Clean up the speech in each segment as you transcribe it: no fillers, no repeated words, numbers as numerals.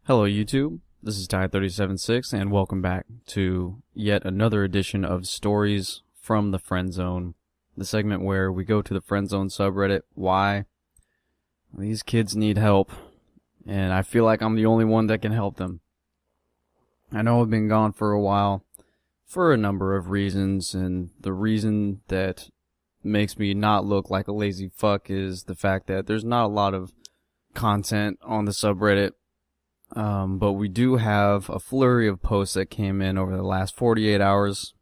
Hello YouTube, this is Ty376 and welcome back to yet another edition of Stories from the Friendzone, the segment where we go to the Friendzone subreddit. Why? These kids need help, and I feel like I'm the only one that can help them. I know I've been gone for a while for a number of reasons, and the reason that makes me not look like a lazy fuck is the fact that there's not a lot of content on the subreddit. But we do have a flurry of posts that came in over the last 48 hours,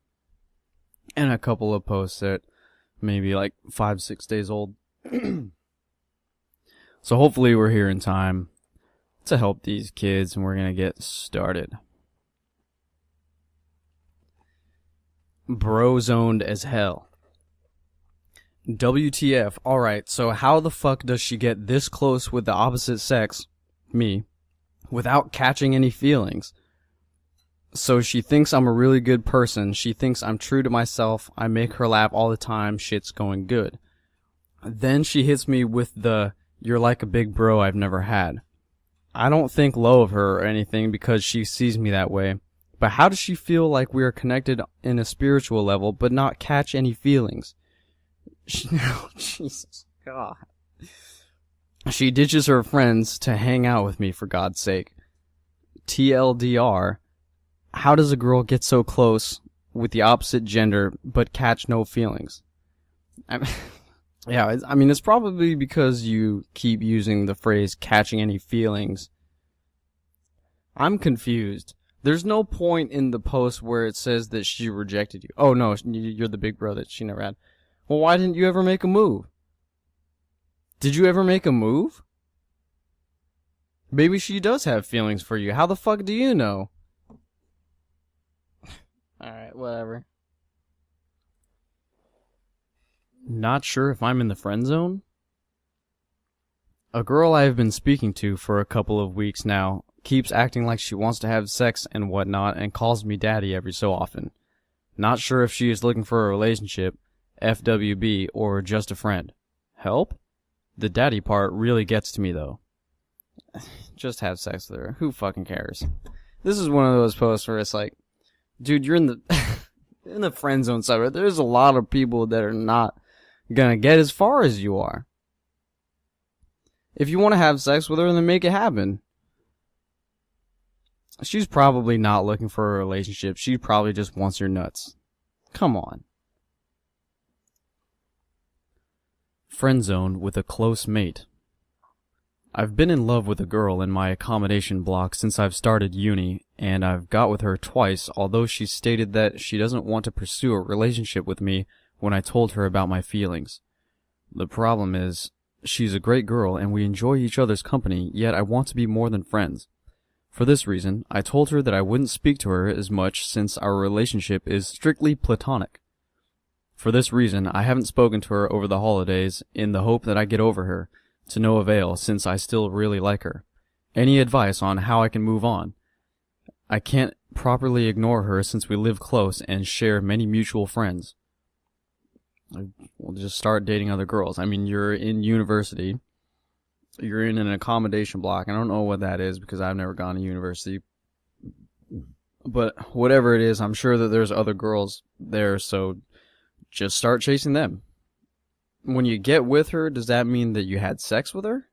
and a couple of posts that maybe like 5-6 days old. So hopefully we're here in time to help these kids, and we're gonna get started. Bro-zoned as hell. WTF. Alright, so how the fuck does she get this close with the opposite sex, me, without catching any feelings? So she thinks I'm a really good person. She thinks I'm true to myself. I make her laugh all the time. Shit's going good. Then she hits me with the, "You're like a big bro I've never had." I don't think low of her or anything because she sees me that way. But how does she feel like we are connected in a spiritual level but not catch any feelings? Oh, Jesus God. She ditches her friends to hang out with me, for God's sake. TLDR, how does a girl get so close with the opposite gender but catch no feelings? It's probably because you keep using the phrase catching any feelings. I'm confused. There's no point in the post where it says that she rejected you. Oh no, you're the big bro that she never had. Well, why didn't you ever make a move? Did you ever make a move? Maybe she does have feelings for you. How the fuck do you know? Alright, whatever. Not sure if I'm in the friend zone? A girl I have been speaking to for a couple of weeks now keeps acting like she wants to have sex and whatnot and calls me daddy every so often. Not sure if she is looking for a relationship, FWB, or just a friend. Help? The daddy part really gets to me, though. Just have sex with her. Who fucking cares? This is one of those posts where it's like, dude, you're in the in the friend zone subreddit. There's a lot of people that are not gonna get as far as you are. If you want to have sex with her, then make it happen. She's probably not looking for a relationship. She probably just wants your nuts. Come on. Friendzone with a close mate. I've been in love with a girl in my accommodation block since I've started uni, and I've got with her twice, although she stated that she doesn't want to pursue a relationship with me when I told her about my feelings. The problem is, she's a great girl and we enjoy each other's company, yet I want to be more than friends. For this reason, I told her that I wouldn't speak to her as much since our relationship is strictly platonic. For this reason, I haven't spoken to her over the holidays in the hope that I get over her, to no avail since I still really like her. Any advice on how I can move on? I can't properly ignore her since we live close and share many mutual friends. We'll just start dating other girls. I mean, you're in university. You're in an accommodation block. I don't know what that is because I've never gone to university. But whatever it is, I'm sure that there's other girls there, so just start chasing them. When you get with her, does that mean that you had sex with her?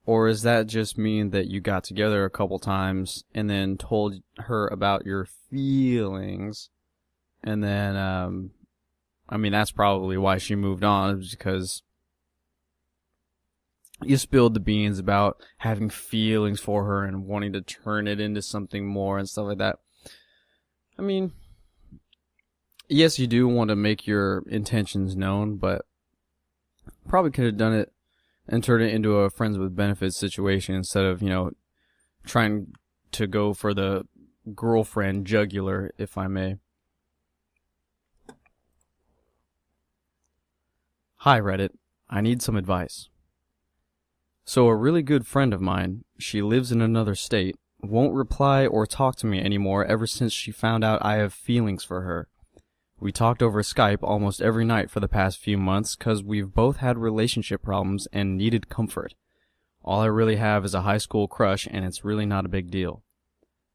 Or does that just mean that you got together a couple times and then told her about your feelings? And then, that's probably why she moved on, because you spilled the beans about having feelings for her and wanting to turn it into something more and stuff like that. I mean, yes, you do want to make your intentions known, but probably could have done it and turned it into a friends with benefits situation instead of, trying to go for the girlfriend jugular, if I may. Hi, Reddit. I need some advice. So a really good friend of mine, she lives in another state, won't reply or talk to me anymore ever since she found out I have feelings for her. We talked over Skype almost every night for the past few months because we've both had relationship problems and needed comfort. All I really have is a high school crush, and it's really not a big deal.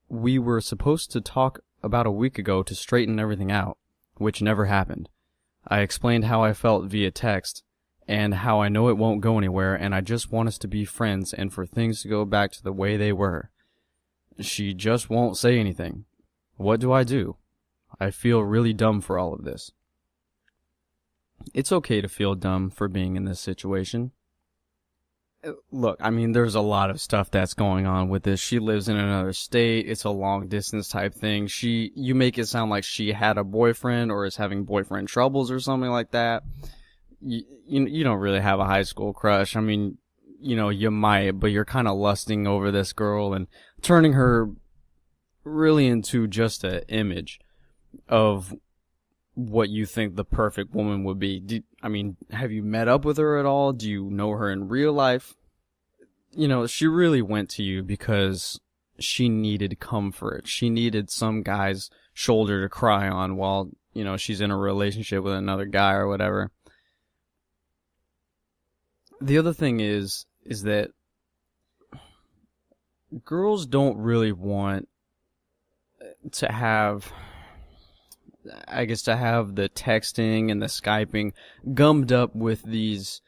We were supposed to talk about a week ago to straighten everything out, which never happened. I explained how I felt via text, and how I know it won't go anywhere, and I just want us to be friends and for things to go back to the way they were. She just won't say anything. What do? I feel really dumb for all of this. It's okay to feel dumb for being in this situation. Look, I mean, there's a lot of stuff that's going on with this. She lives in another state. It's a long distance type thing. You make it sound like she had a boyfriend or is having boyfriend troubles or something like that. You don't really have a high school crush. I mean, you might, but you're kind of lusting over this girl and turning her really into just an image of what you think the perfect woman would be. Have you met up with her at all? Do you know her in real life? She really went to you because she needed comfort. She needed some guy's shoulder to cry on while, she's in a relationship with another guy or whatever. The other thing is that girls don't really want to have the texting and the Skyping gummed up with these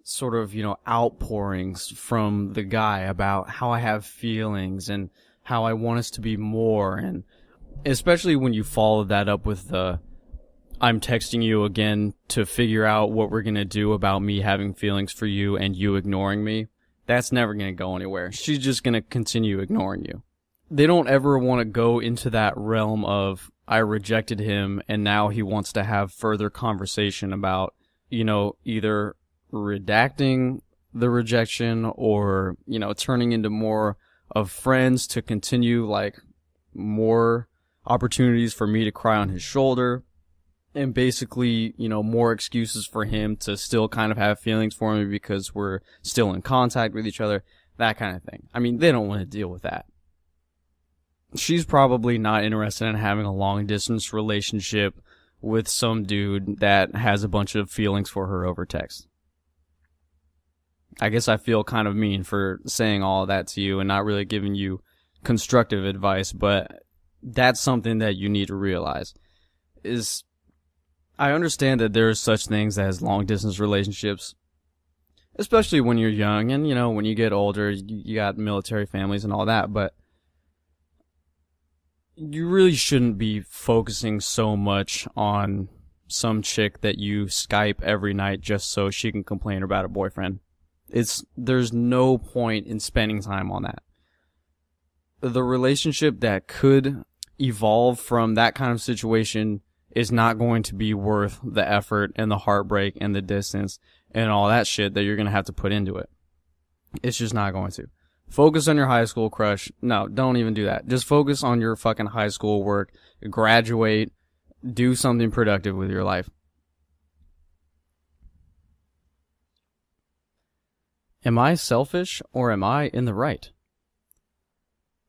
sort of, outpourings from the guy about how I have feelings and how I want us to be more, and especially when you follow that up with the I'm texting you again to figure out what we're going to do about me having feelings for you and you ignoring me. That's never going to go anywhere. She's just going to continue ignoring you. They don't ever want to go into that realm of I rejected him and now he wants to have further conversation about, either redacting the rejection or, turning into more of friends to continue like more opportunities for me to cry on his shoulder. And basically, more excuses for him to still kind of have feelings for me because we're still in contact with each other, that kind of thing. I mean, they don't want to deal with that. She's probably not interested in having a long-distance relationship with some dude that has a bunch of feelings for her over text. I guess I feel kind of mean for saying all of that to you and not really giving you constructive advice, but that's something that you need to realize is I understand that there are such things as long-distance relationships, especially when you're young and, when you get older, you got military families and all that, but you really shouldn't be focusing so much on some chick that you Skype every night just so she can complain about a boyfriend. There's no point in spending time on that. The relationship that could evolve from that kind of situation is not going to be worth the effort and the heartbreak and the distance and all that shit that you're going to have to put into it. It's just not going to. Focus on your high school crush. No, don't even do that. Just focus on your fucking high school work, graduate, do something productive with your life. Am I selfish or am I in the right?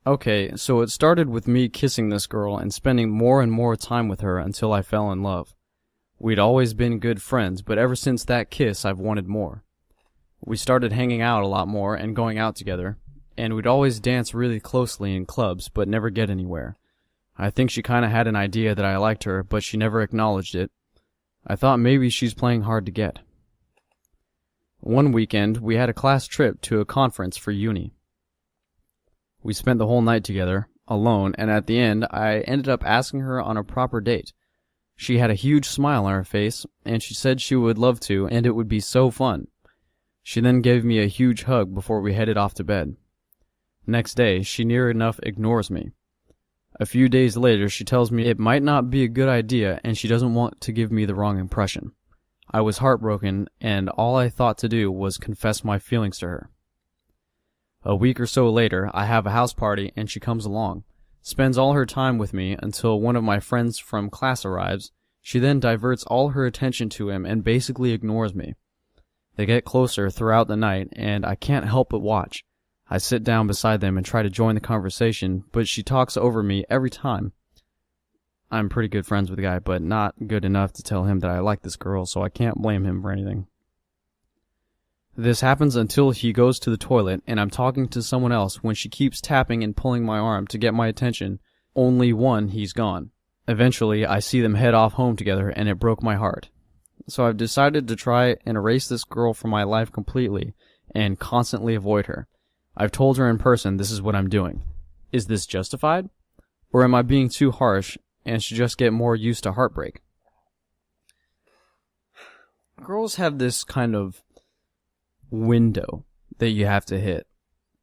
Okay, so it started with me kissing this girl and spending more and more time with her until I fell in love. We'd always been good friends, but ever since that kiss, I've wanted more. We started hanging out a lot more and going out together, and we'd always dance really closely in clubs, but never get anywhere. I think she kinda had an idea that I liked her, but she never acknowledged it. I thought maybe she's playing hard to get. One weekend, we had a class trip to a conference for uni. We spent the whole night together, alone, and at the end, I ended up asking her on a proper date. She had a huge smile on her face, and she said she would love to, and it would be so fun. She then gave me a huge hug before we headed off to bed. Next day, she near enough ignores me. A few days later, she tells me it might not be a good idea, and she doesn't want to give me the wrong impression. I was heartbroken, and all I thought to do was confess my feelings to her. A week or so later, I have a house party and she comes along, spends all her time with me until one of my friends from class arrives. She then diverts all her attention to him and basically ignores me. They get closer throughout the night and I can't help but watch. I sit down beside them and try to join the conversation, but she talks over me every time. I'm pretty good friends with the guy, but not good enough to tell him that I like this girl, so I can't blame him for anything. This happens until he goes to the toilet and I'm talking to someone else when she keeps tapping and pulling my arm to get my attention. Only one, he's gone. Eventually, I see them head off home together and it broke my heart. So I've decided to try and erase this girl from my life completely and constantly avoid her. I've told her in person this is what I'm doing. Is this justified? Or am I being too harsh and should just get more used to heartbreak? Girls have this kind of window that you have to hit,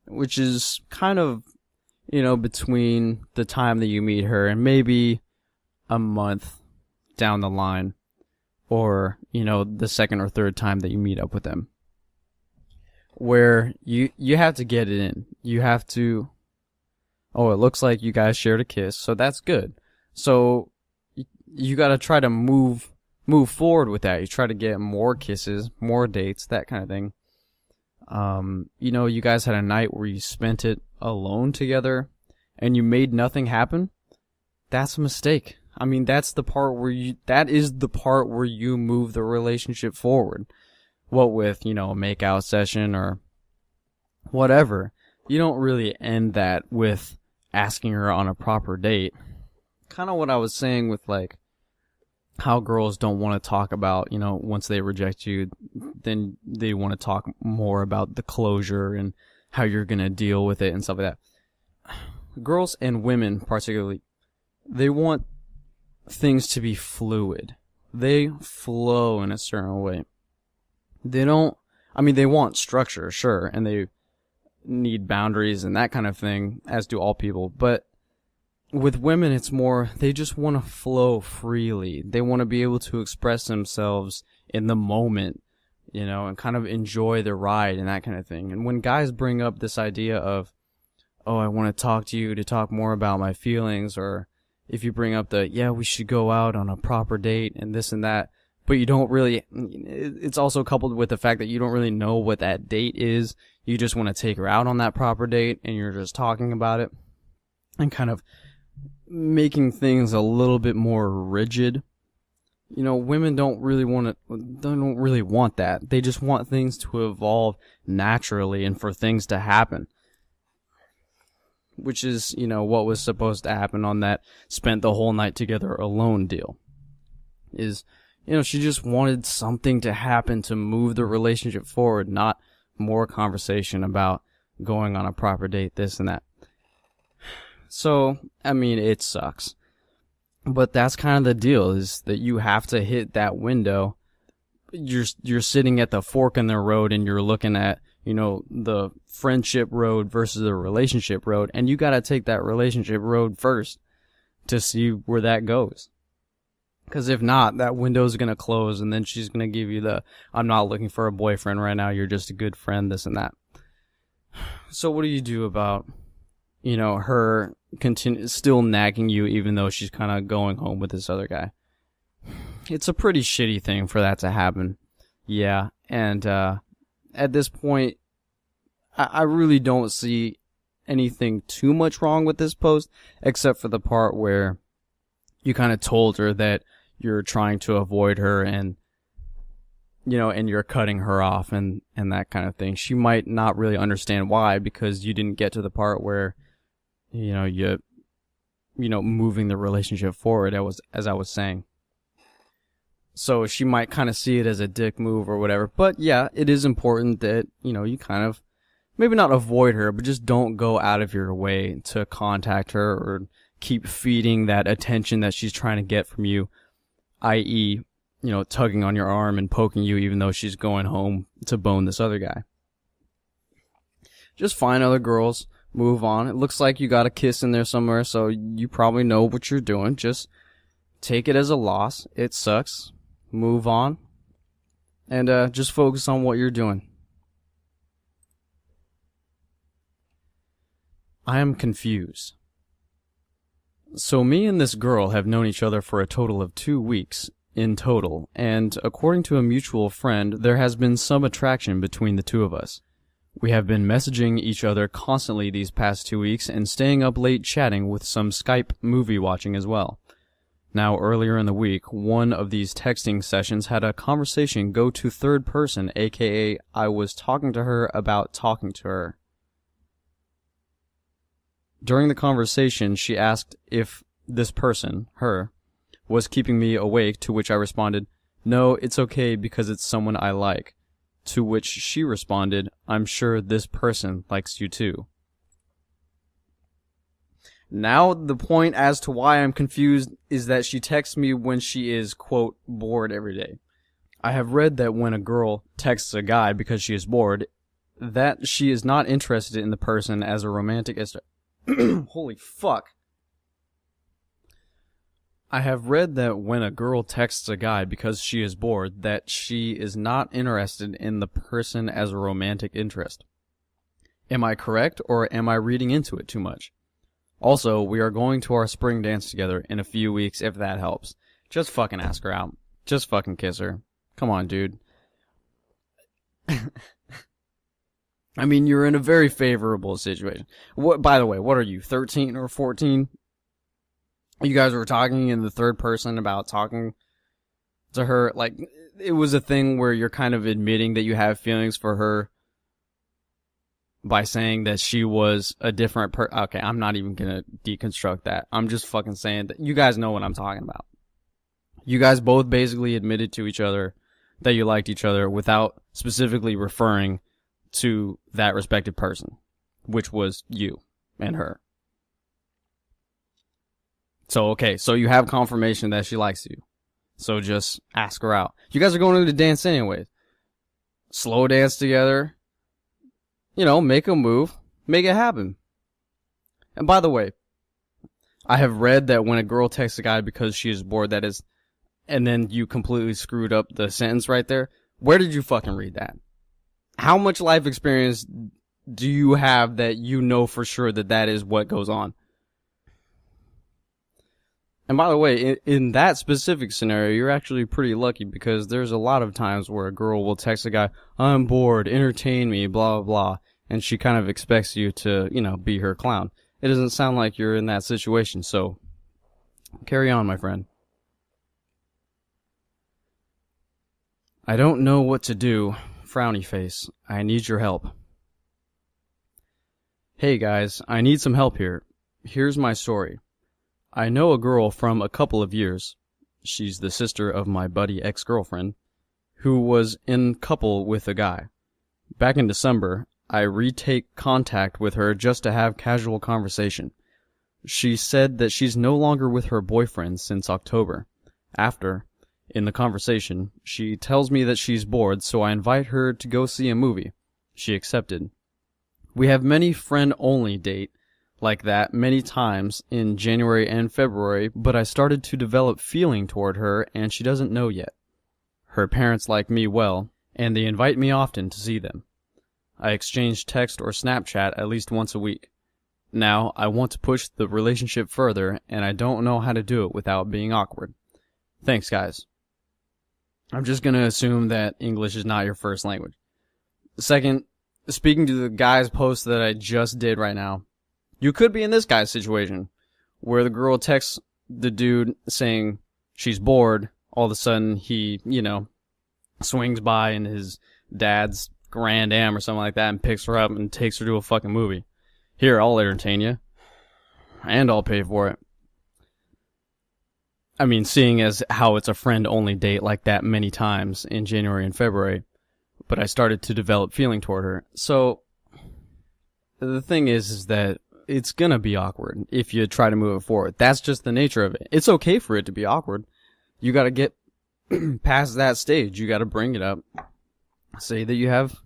which is kind of, between the time that you meet her and maybe a month down the line, or, the second or third time that you meet up with them, where you have to get it in. You have to, it looks like you guys shared a kiss, so that's good. So you got to try to move forward with that. You try to get more kisses, more dates, that kind of thing. You guys had a night where you spent it alone together and you made nothing happen. That's a mistake. I mean, that is the part where you move the relationship forward. What with, a make-out session or whatever. You don't really end that with asking her on a proper date. Kind of what I was saying with, how girls don't want to talk about, once they reject you, then they want to talk more about the closure and how you're going to deal with it and stuff like that. Girls and women particularly, they want things to be fluid. They flow in a certain way. They want structure, sure, and they need boundaries and that kind of thing, as do all people, but with women, it's more, they just want to flow freely. They want to be able to express themselves in the moment, and kind of enjoy the ride and that kind of thing. And when guys bring up this idea of, I want to talk to you to talk more about my feelings, or if you bring up we should go out on a proper date and this and that, but you don't really, it's also coupled with the fact that you don't really know what that date is. You just want to take her out on that proper date and you're just talking about it and kind of making things a little bit more rigid. Women don't really want that. They just want things to evolve naturally and for things to happen. Which is, what was supposed to happen on that spent the whole night together alone deal. Is, she just wanted something to happen to move the relationship forward, not more conversation about going on a proper date, this and that. So, it sucks. But that's kind of the deal, is that you have to hit that window. You're sitting at the fork in the road and you're looking at, the friendship road versus the relationship road, and you gotta take that relationship road first to see where that goes. Because if not, that window's gonna close and then she's gonna give you I'm not looking for a boyfriend right now, you're just a good friend, this and that. So what do you do about, her still nagging you even though she's kind of going home with this other guy? It's a pretty shitty thing for that to happen. Yeah, and at this point, I really don't see anything too much wrong with this post, except for the part where you kind of told her that you're trying to avoid her and, and you're cutting her off and that kind of thing. She might not really understand why, because you didn't get to the part where, moving the relationship forward, as I was saying. So she might kind of see it as a dick move or whatever. But yeah, it is important that, you kind of, maybe not avoid her, but just don't go out of your way to contact her or keep feeding that attention that she's trying to get from you, i.e., tugging on your arm and poking you even though she's going home to bone this other guy. Just find other girls, move on. It looks like you got a kiss in there somewhere, so you probably know what you're doing. Just take it as a loss. It sucks. Move on. And just focus on what you're doing. I am confused. So me and this girl have known each other for a total of 2 weeks in total, and according to a mutual friend, there has been some attraction between the two of us. We have been messaging each other constantly these past 2 weeks and staying up late chatting with some Skype movie watching as well. Now, earlier in the week, one of these texting sessions had a conversation go to third person, aka I was talking to her about talking to her. During the conversation, she asked if this person, her, was keeping me awake, to which I responded, "No, it's okay because it's someone I like." To which she responded, "I'm sure this person likes you too." Now, the point as to why I'm confused is that she texts me when she is, quote, bored every day. I have read that when a girl texts a guy because she is bored, that she is not interested in the person as a romantic... Holy fuck. I have read that when a girl texts a guy because she is bored, that she is not interested in the person as a romantic interest. Am I correct, or am I reading into it too much? Also, we are going to our spring dance together in a few weeks if that helps. Just fucking ask her out. Just fucking kiss her. Come on, dude. I mean, you're in a very favorable situation. What? By the way, what are you, 13 or 14? You guys were talking in the third person about talking to her. Like, it was a thing where you're kind of admitting that you have feelings for her by saying that she was a different okay, I'm not even gonna deconstruct that. I'm just fucking saying that you guys know what I'm talking about. You guys both basically admitted to each other that you liked each other without specifically referring to that respective person, which was you and her. So, okay, so you have confirmation that she likes you. So just ask her out. You guys are going to the dance anyway. Slow dance together. You know, make a move. Make it happen. And by the way, I have read that when a girl texts a guy because she is bored, that is... And then you completely screwed up the sentence right there. Where did you fucking read that? How much life experience do you have that you know for sure that that is what goes on? And by the way, in that specific scenario, you're actually pretty lucky because there's a lot of times where a girl will text a guy, "I'm bored, entertain me, blah, blah, blah." And she kind of expects you to, you know, be her clown. It doesn't sound like you're in that situation, so carry on, my friend. I don't know what to do. Frowny face. I need your help. Hey guys, I need some help here. Here's my story. I know a girl from a couple of years. She's the sister of my buddy ex-girlfriend, who was in couple with a guy. Back in December, I retake contact with her just to have casual conversation. She said that she's no longer with her boyfriend since October. After, in the conversation, she tells me that she's bored, so I invite her to go see a movie. She accepted. We have many friend-only date like that many times in January and February, but I started to develop feeling toward her and she doesn't know yet. Her parents like me well, and they invite me often to see them. I exchange text or Snapchat at least once a week. Now, I want to push the relationship further, and I don't know how to do it without being awkward. Thanks, guys. I'm just going to assume that English is not your first language. Second, speaking to the guy's post that I just did right now, you could be in this guy's situation, where the girl texts the dude saying she's bored. All of a sudden, he, you know, swings by in his dad's Grand Am or something like that and picks her up and takes her to a fucking movie. Here, I'll entertain you. And I'll pay for it. I mean, seeing as how it's a friend-only date like that many times in January and February, but I started to develop feeling toward her. So, the thing is that it's gonna be awkward if you try to move it forward. That's just the nature of it. It's okay for it to be awkward. You gotta get past that stage. You gotta bring it up. Say that you have...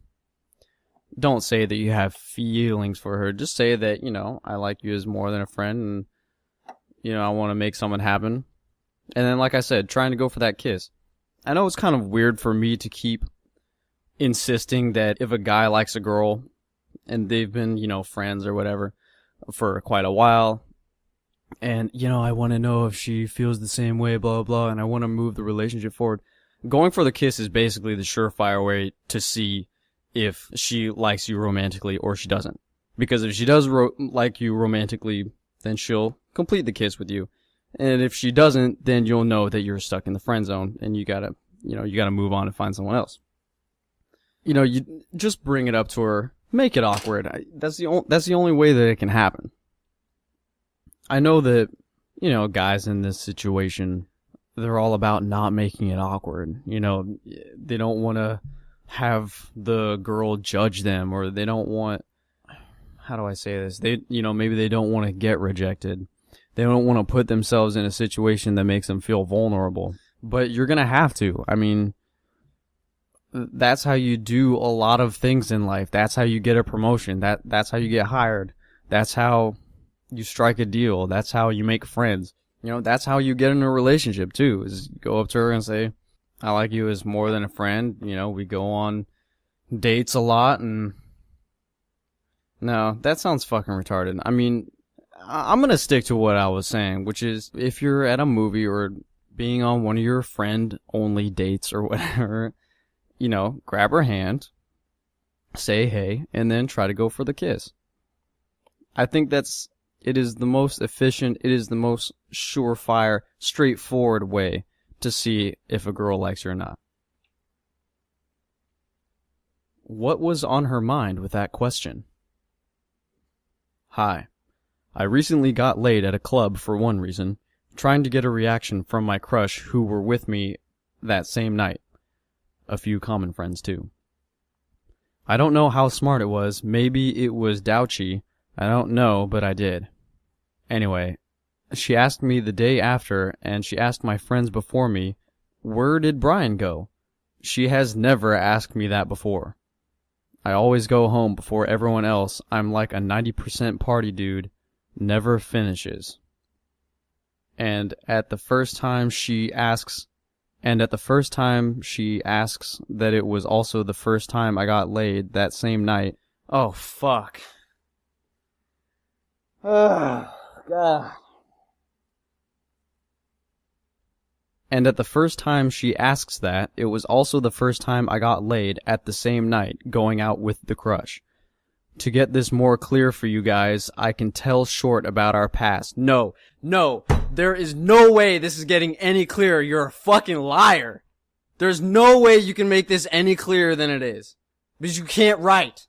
Don't say that you have feelings for her. Just say that, you know, I like you as more than a friend and, you know, I want to make something happen. And then, like I said, trying to go for that kiss. I know it's kind of weird for me to keep insisting that if a guy likes a girl and they've been, you know, friends or whatever for quite a while, and, you know, I want to know if she feels the same way, blah, blah, and I want to move the relationship forward. Going for the kiss is basically the surefire way to see if she likes you romantically or she doesn't. Because if she does like you romantically, then she'll complete the kiss with you. And if she doesn't, then you'll know that you're stuck in the friend zone and you gotta move on and find someone else. You just bring it up to her, make it awkward. That's the only way that it can happen. I know that, guys in this situation, they're all about not making it awkward. They don't want to have the girl judge them, or they don't want, how do I say this? Maybe they don't want to get rejected. They don't want to put themselves in a situation that makes them feel vulnerable. But you're going to have to. I mean, that's how you do a lot of things in life. That's how you get a promotion. That's how you get hired. That's how you strike a deal. That's how you make friends. That's how you get in a relationship too, is go up to her and say, I like you as more than a friend. We go on dates a lot, and no, that sounds fucking retarded. I mean, I'm gonna stick to what I was saying, which is if you're at a movie or being on one of your friend-only dates or whatever, grab her hand, say hey, and then try to go for the kiss. I think it is the most efficient, it is the most surefire, straightforward way to see if a girl likes you or not. What was on her mind with that question? Hi. I recently got laid at a club for one reason, trying to get a reaction from my crush who were with me that same night. A few common friends too. I don't know how smart it was, maybe it was douchy, I don't know, but I did. Anyway, she asked me the day after, and she asked my friends before me, where did Brian go? She has never asked me that before. I always go home before everyone else. I'm like a 90% party dude, never finishes. And at the first time she asks that it was also the first time I got laid that same night. Oh, fuck. Oh, God. And at the first time she asks that, it was also the first time I got laid at the same night, going out with the crush. To get this more clear for you guys, I can tell short about our past. No, there is no way this is getting any clearer. You're a fucking liar. There's no way you can make this any clearer than it is. Because you can't write.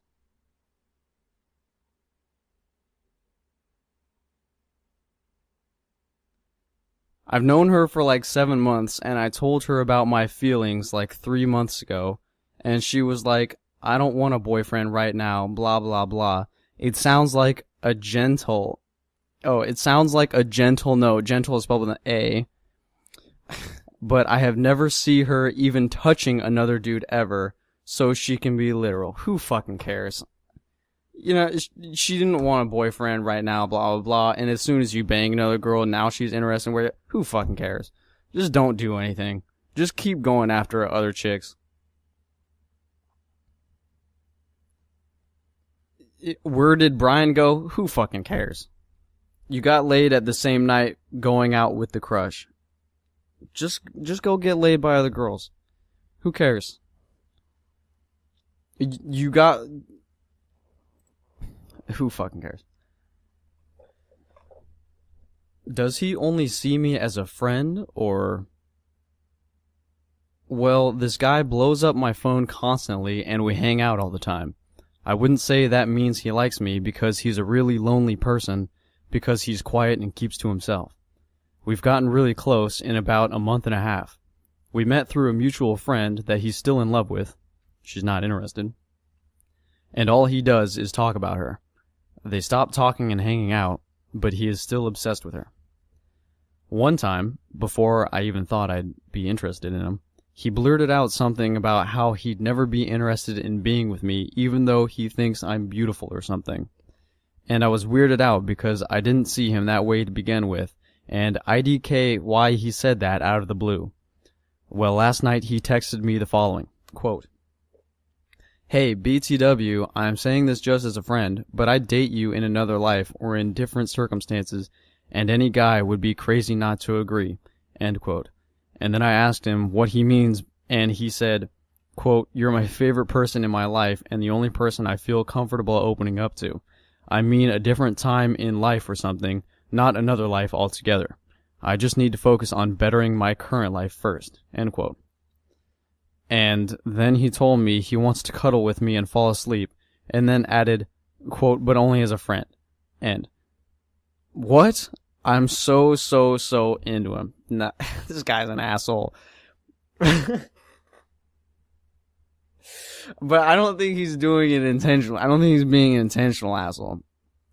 I've known her for like 7 months, and I told her about my feelings like 3 months ago, and she was like, I don't want a boyfriend right now, blah blah blah. It sounds like a gentle no, gentle is spelled with an A, but I have never seen her even touching another dude ever, so she can be literal. Who fucking cares? She didn't want a boyfriend right now, blah, blah, blah, and as soon as you bang another girl, now she's interested in where, who fucking cares? Just don't do anything. Just keep going after other chicks. Where did Brian go? Who fucking cares? You got laid at the same night going out with the crush. Just go get laid by other girls. Who cares? You got... Who fucking cares? Does he only see me as a friend, or... Well, this guy blows up my phone constantly, and we hang out all the time. I wouldn't say that means he likes me, because he's a really lonely person, because he's quiet and keeps to himself. We've gotten really close in about a month and a half. We met through a mutual friend that he's still in love with. She's not interested. And all he does is talk about her. They stopped talking and hanging out, but he is still obsessed with her. One time, before I even thought I'd be interested in him, he blurted out something about how he'd never be interested in being with me, even though he thinks I'm beautiful or something. And I was weirded out because I didn't see him that way to begin with, and IDK why he said that out of the blue. Well, last night he texted me the following, quote, Hey, BTW, I'm saying this just as a friend, but I'd date you in another life or in different circumstances, and any guy would be crazy not to agree, end quote. And then I asked him what he means, and he said, quote, You're my favorite person in my life and the only person I feel comfortable opening up to. I mean a different time in life or something, not another life altogether. I just need to focus on bettering my current life first, end quote. And then he told me he wants to cuddle with me and fall asleep, and then added, quote, but only as a friend, end. What? I'm so into him. Nah, this guy's an asshole. But I don't think he's doing it intentionally. I don't think he's being an intentional asshole.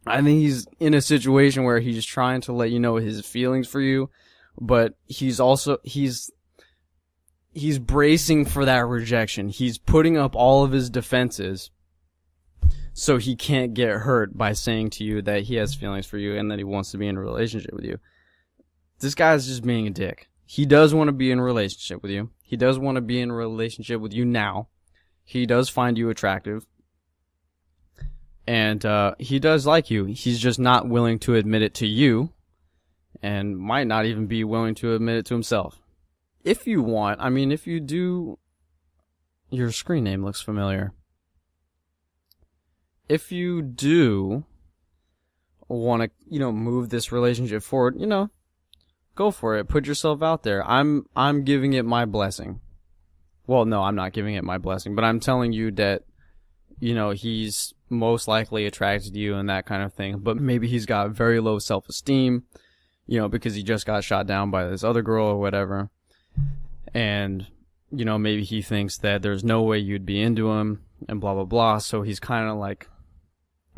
I think he's in a situation where he's trying to let you know his feelings for you, but he's bracing for that rejection. He's putting up all of his defenses so he can't get hurt by saying to you that he has feelings for you and that he wants to be in a relationship with you. This guy's just being a dick. He does want to be in a relationship with you. He does want to be in a relationship with you now. He does find you attractive. And he does like you. He's just not willing to admit it to you, and might not even be willing to admit it to himself. If you want, I mean, if you do, your screen name looks familiar. If you do want to, move this relationship forward, go for it. Put yourself out there. I'm giving it my blessing. Well, no, I'm not giving it my blessing, but I'm telling you that, he's most likely attracted to you and that kind of thing, but maybe he's got very low self-esteem, because he just got shot down by this other girl or whatever. And, maybe he thinks that there's no way you'd be into him and blah, blah, blah. So he's kind of like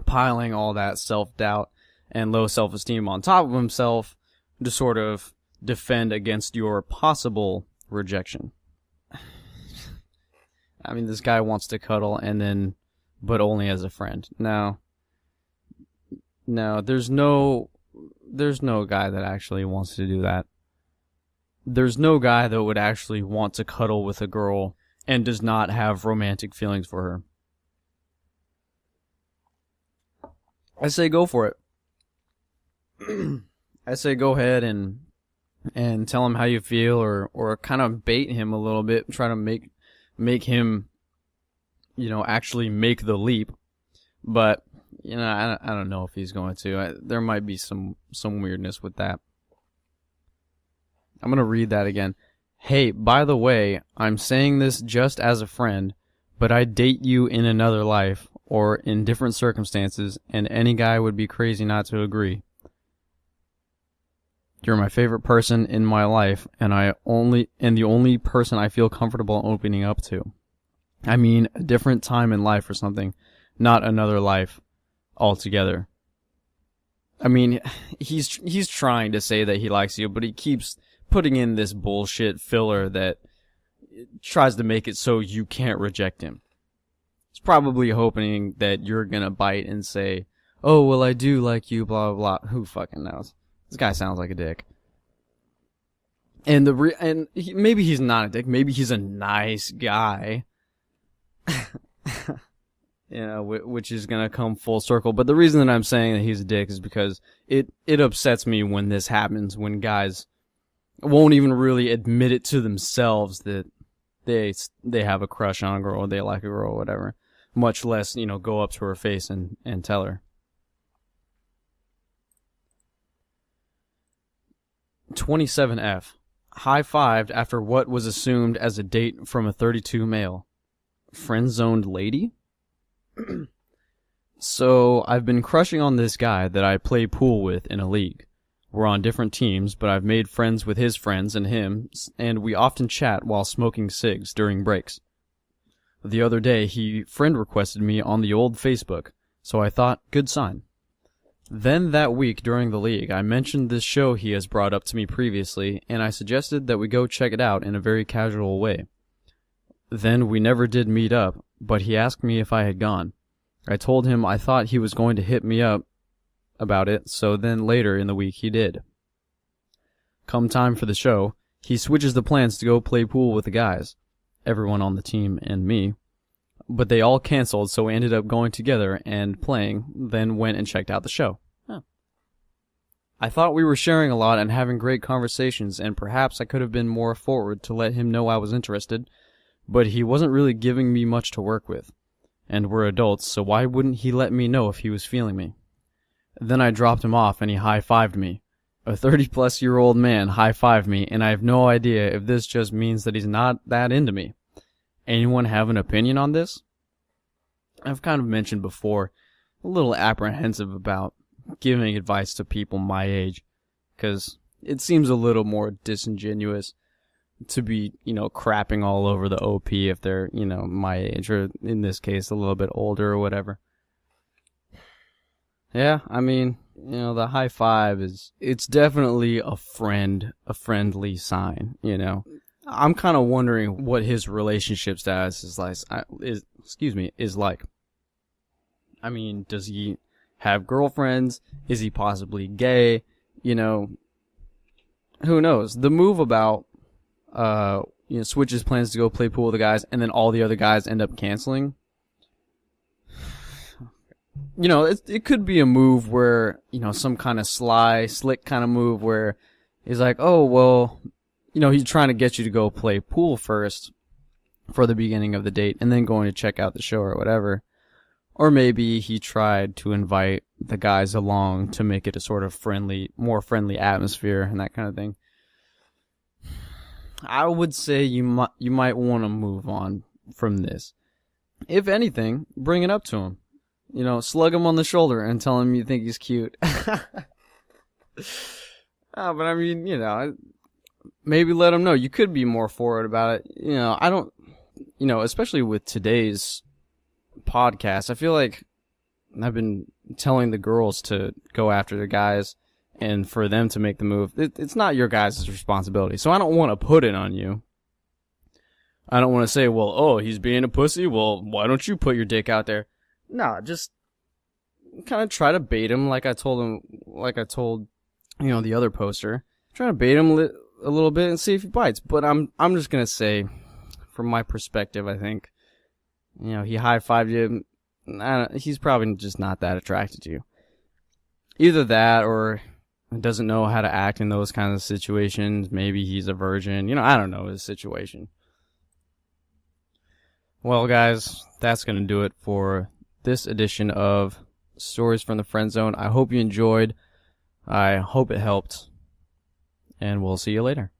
piling all that self-doubt and low self-esteem on top of himself to sort of defend against your possible rejection. I mean, this guy wants to cuddle but only as a friend. No, there's no guy that actually wants to do that. There's no guy that would actually want to cuddle with a girl and does not have romantic feelings for her. I say go for it. I say go ahead and tell him how you feel, or kind of bait him a little bit, try to make him, actually make the leap. But, I don't know if he's going to. There might be some weirdness with that. I'm going to read that again. Hey, by the way, I'm saying this just as a friend, but I date you in another life or in different circumstances, and any guy would be crazy not to agree. You're my favorite person in my life, and the only person I feel comfortable opening up to. I mean, a different time in life or something, not another life altogether. I mean, he's trying to say that he likes you, but he keeps putting in this bullshit filler that tries to make it so you can't reject him. He's probably hoping that you're gonna bite and say, oh, well, I do like you, blah, blah, blah. Who fucking knows? This guy sounds like a dick. And maybe he's not a dick. Maybe he's a nice guy. Which is gonna come full circle. But the reason that I'm saying that he's a dick is because it upsets me when this happens, when guys won't even really admit it to themselves that they have a crush on a girl, or they like a girl, or whatever. Much less, go up to her face and tell her. 27F. High-fived after what was assumed as a date from a 32 male. Friendzoned lady? So, I've been crushing on this guy that I play pool with in a league. We're on different teams, but I've made friends with his friends and him, and we often chat while smoking cigs during breaks. The other day, he friend requested me on the old Facebook, so I thought, good sign. Then that week during the league, I mentioned this show he has brought up to me previously, and I suggested that we go check it out in a very casual way. Then we never did meet up, but he asked me if I had gone. I told him I thought he was going to hit me up about it, so then later in the week he did. Come time for the show, he switches the plans to go play pool with the guys, everyone on the team and me, but they all canceled, so we ended up going together and playing, then went and checked out the show. Huh. I thought we were sharing a lot and having great conversations, and perhaps I could have been more forward to let him know I was interested, but he wasn't really giving me much to work with. And we're adults, so why wouldn't he let me know if he was feeling me? Then I dropped him off and he high-fived me. A 30-plus-year-old man high-fived me, and I have no idea if this just means that he's not that into me. Anyone have an opinion on this? I've kind of mentioned before, a little apprehensive about giving advice to people my age, because it seems a little more disingenuous to be, crapping all over the OP if they're, my age, or in this case, a little bit older or whatever. Yeah, I mean, the high five it's definitely a friendly sign, I'm kind of wondering what his relationship status is like. I mean, does he have girlfriends? Is he possibly gay? Who knows? The move about, switches plans to go play pool with the guys, and then all the other guys end up canceling. It could be a move where, some kind of slick kind of move where he's like, oh, well, he's trying to get you to go play pool first for the beginning of the date and then going to check out the show or whatever. Or maybe he tried to invite the guys along to make it a sort of more friendly atmosphere and that kind of thing. I would say you might want to move on from this. If anything, bring it up to him. Slug him on the shoulder and tell him you think he's cute. But I mean, maybe let him know. You could be more forward about it. I don't, especially with today's podcast, I feel like I've been telling the girls to go after the guys and for them to make the move. It's not your guys' responsibility. So I don't want to put it on you. I don't want to say, well, oh, he's being a pussy. Well, why don't you put your dick out there? No, just kind of try to bait him like I told the other poster. Try to bait him a little bit and see if he bites. But I'm just going to say, from my perspective, I think, he high-fived you. He's probably just not that attracted to you. Either that or doesn't know how to act in those kinds of situations. Maybe he's a virgin. I don't know his situation. Well, guys, that's going to do it for this edition of Stories from the Friend Zone. I hope you enjoyed. I hope it helped. And we'll see you later.